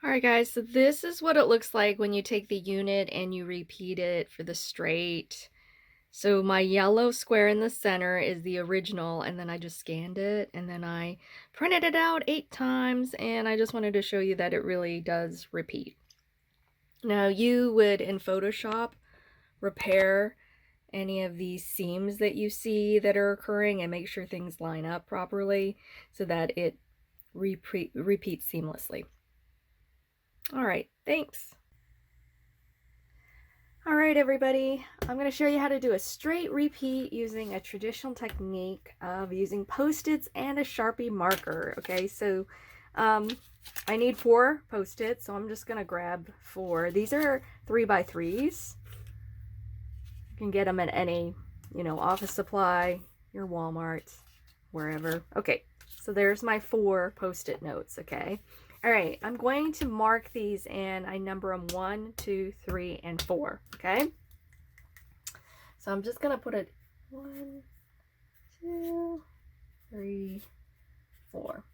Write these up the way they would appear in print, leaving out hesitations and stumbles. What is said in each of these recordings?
Alright guys, so this is what it looks like when you take the unit and you repeat it for the straight. So my yellow square in the center is the original, and then I just scanned it, and then I printed it out 8 times, and I just wanted to show you that it really does repeat. Now you would, in Photoshop, repair any of these seams that you see that are occurring and make sure things line up properly so that it repeats seamlessly. All right, thanks. All right, everybody, I'm going to show you how to do a straight repeat using a traditional technique of using Post-its and a Sharpie marker. Okay, so I need 4 Post-its, so I'm just going to grab 4. These are 3x3s. You can get them at any, office supply, your Walmart, wherever. Okay, so there's my 4 Post-it notes, okay? All right, I'm going to mark these and I number them 1, 2, 3, and 4, okay? So I'm just gonna put it 1, 2, 3, 4.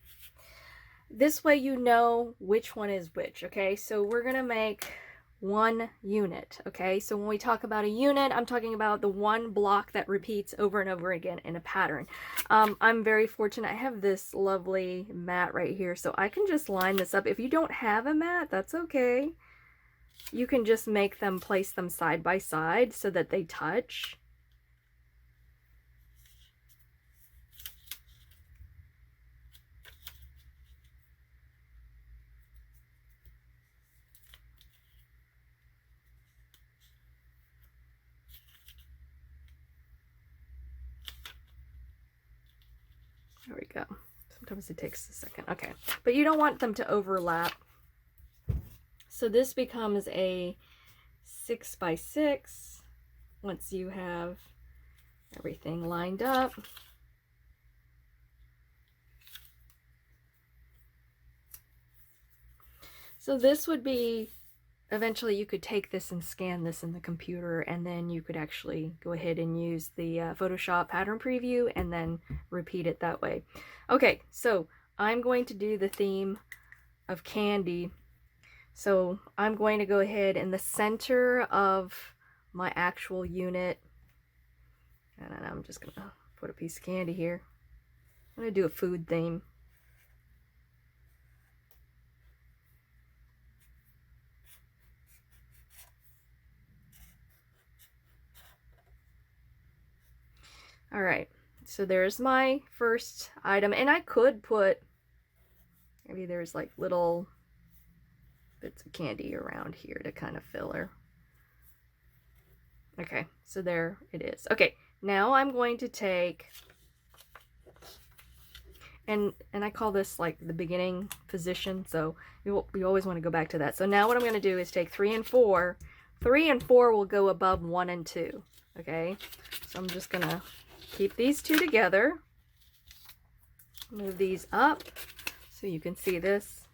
This way you know which one is which, okay? So we're gonna make 1 unit, okay? So when we talk about a unit, I'm talking about the one block that repeats over and over again in a pattern. I'm very fortunate. I have this lovely mat right here, so I can just line this up. If you don't have a mat, that's okay. You can just make them, place them side by side so that they touch. There we go. Sometimes it takes a second. Okay, but you don't want them to overlap. So this becomes a 6 by 6 once you have everything lined up. So this would be, eventually you could take this and scan this in the computer, and then you could actually go ahead and use the Photoshop pattern preview and then repeat it that way. Okay, so I'm going to do the theme of candy. So I'm going to go ahead in the center of my actual unit, and I'm just gonna put a piece of candy here. I'm gonna do a food theme. All right, so there's my first item, and I could put, maybe there's like little bits of candy around here to kind of fill her. Okay, so there it is. Okay, now I'm going to take, and I call this like the beginning position, so you always want to go back to that. So now what I'm going to do is take 3 and 4. 3 and 4 will go above 1 and 2. Okay, so I'm just going to keep these 2 together. Move these up so you can see this.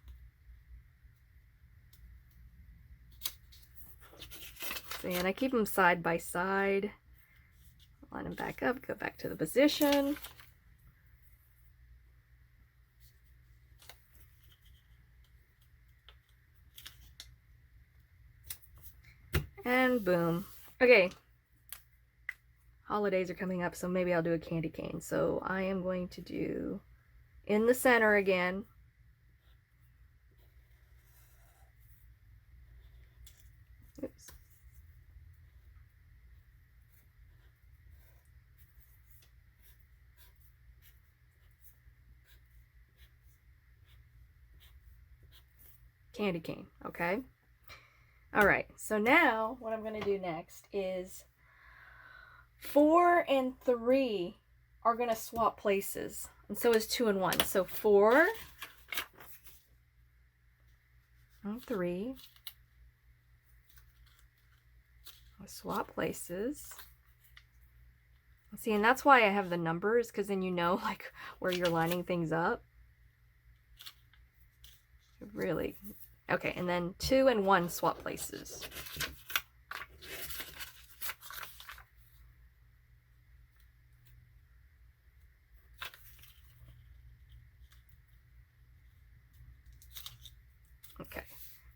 And I keep them side by side. Line them back up, go back to the position. And boom. Okay. Holidays are coming up, so maybe I'll do a candy cane. So I am going to do in the center again. Oops. Candy cane, okay? All right, so now what I'm going to do next is 4 and 3 are going to swap places, and so is 2 and 1. So 4 and 3 will swap places. See, and that's why I have the numbers, because then you know like where you're lining things up. Really. Okay, and then 2 and 1 swap places. Okay,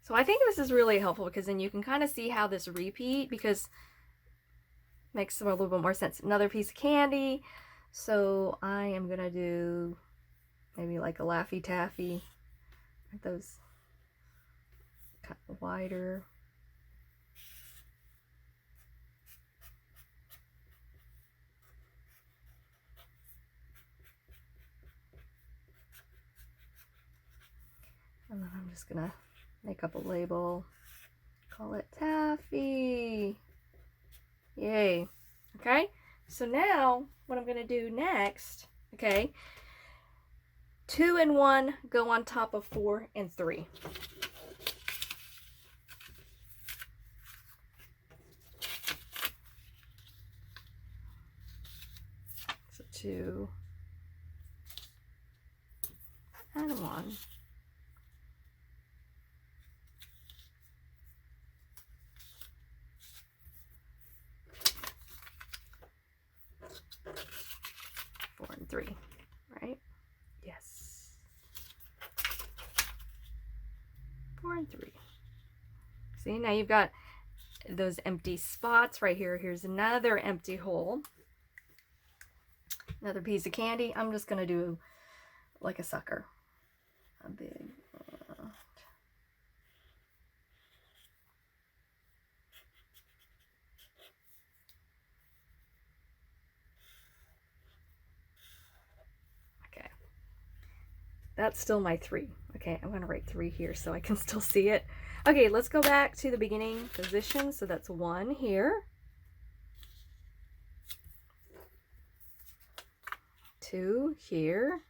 So I think this is really helpful because then you can kind of see how this repeat, because it makes a little bit more sense. Another piece of candy. So I am gonna do maybe like a Laffy Taffy. Those kind of wider. And then I'm just gonna make up a label. Call it Taffy. Yay. Okay, so now what I'm gonna do next, okay, 2 and 1 go on top of 4 and 3. So 2 and 1. Four and 3, right? Yes. 4 and 3. See, now you've got those empty spots right here. Here's another empty hole. Another piece of candy. I'm just gonna do like a sucker. A big. Okay. That's still my 3. Okay, I'm gonna write 3 here so I can still see it. Okay, let's go back to the beginning position. So that's 1 here. 2 here.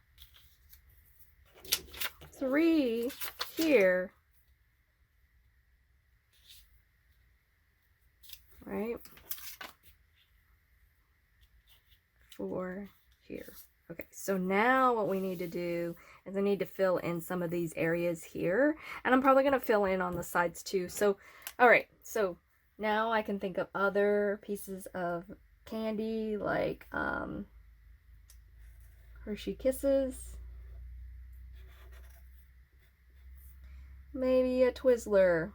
3 here. Right? 4 here. Okay, so now what we need to do is I need to fill in some of these areas here, and I'm probably going to fill in on the sides too. So, all right, so now I can think of other pieces of candy like Hershey Kisses, maybe a Twizzler.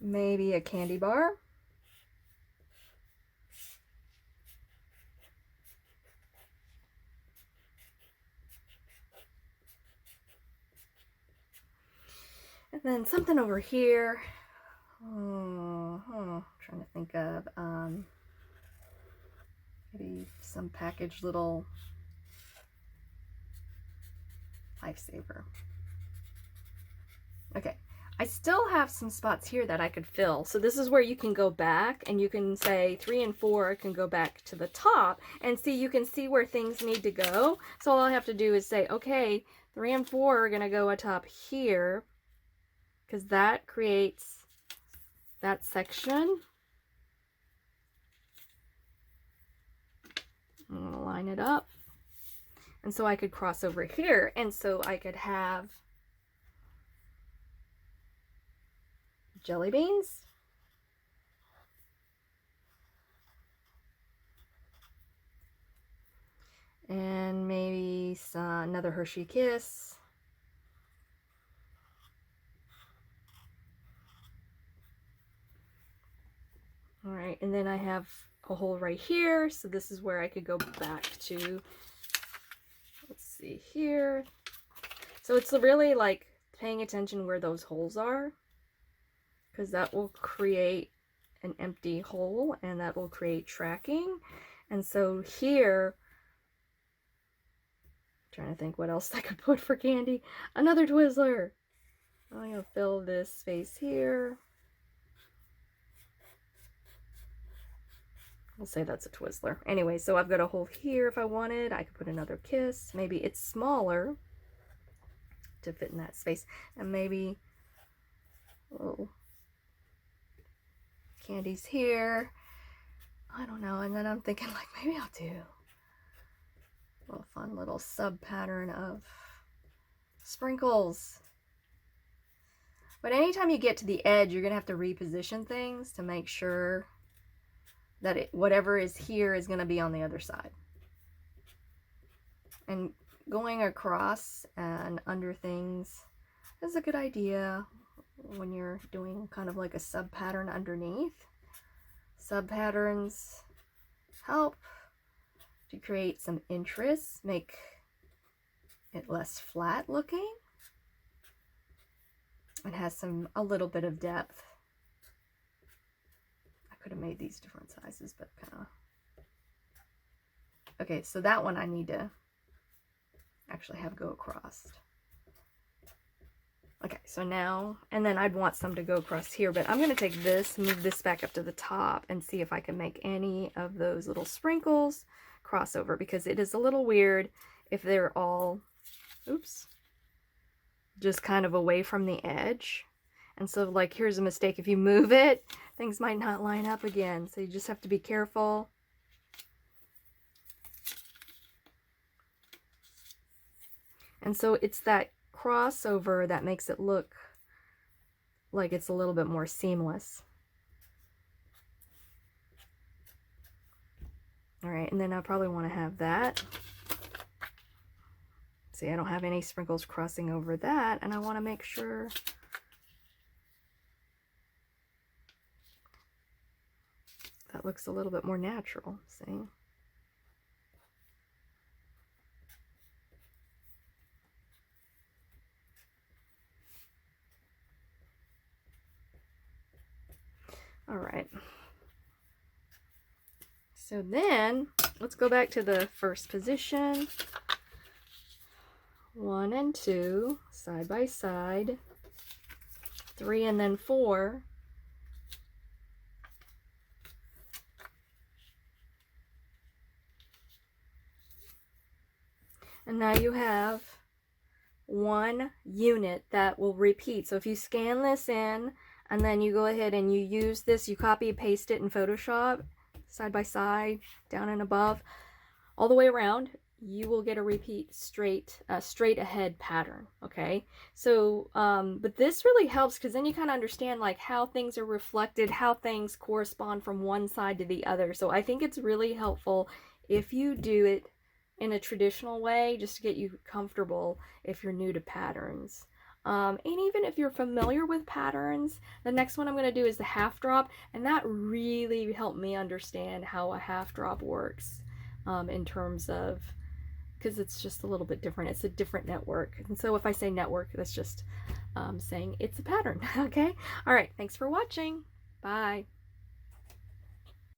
Maybe a candy bar. And then something over here. Trying to think of maybe some packaged little Lifesaver. Okay, I still have some spots here that I could fill. So this is where you can go back and you can say 3 and 4 can go back to the top and see, you can see where things need to go. So all I have to do is say, okay, 3 and 4 are going to go atop here because that creates that section. I'm going to line it up. And so I could cross over here. And so I could have jelly beans. And maybe another Hershey Kiss. All right, and then I have a hole right here. So this is where I could go back to, let's see here. So it's really like paying attention where those holes are, because that will create an empty hole and that will create tracking. And so here, I'm trying to think what else I could put for candy. Another Twizzler. I'm gonna fill this space here. We'll say that's a Twizzler. Anyway, so I've got a hole here if I wanted. I could put another Kiss. Maybe it's smaller to fit in that space. And maybe little candies here. I don't know. And then I'm thinking like maybe I'll do a little fun little sub pattern of sprinkles. But anytime you get to the edge, you're going to have to reposition things to make sure that whatever is here is going to be on the other side. And going across and under things is a good idea when you're doing kind of like a sub pattern underneath. Sub patterns help to create some interest, make it less flat looking. It has a little bit of depth. I could have made these different sizes, but kind of. Okay, so that one I need to actually have go across. Okay, so now, and then I'd want some to go across here, but I'm going to take this, move this back up to the top, and see if I can make any of those little sprinkles cross over, because it is a little weird if they're all, oops, just kind of away from the edge. And so, like, here's a mistake. If you move it, things might not line up again. So you just have to be careful. And so it's that crossover that makes it look like it's a little bit more seamless. All right, and then I probably want to have that. See, I don't have any sprinkles crossing over that, and I want to make sure that looks a little bit more natural, see? All right. So then, let's go back to the first position. 1 and 2, side by side. 3 and then 4. And now you have one unit that will repeat. So if you scan this in, and then you go ahead and you use this, you copy and paste it in Photoshop, side by side, down and above, all the way around, you will get a repeat straight ahead pattern. Okay, so but this really helps, because then you kind of understand like how things are reflected, how things correspond from one side to the other. So I think it's really helpful if you do it in a traditional way, just to get you comfortable if you're new to patterns. And even if you're familiar with patterns, the next one I'm going to do is the half drop, and that really helped me understand how a half drop works in terms of, because it's just a little bit different. It's a different network. And so if I say network, that's just saying it's a pattern. Okay? All right. Thanks for watching. Bye.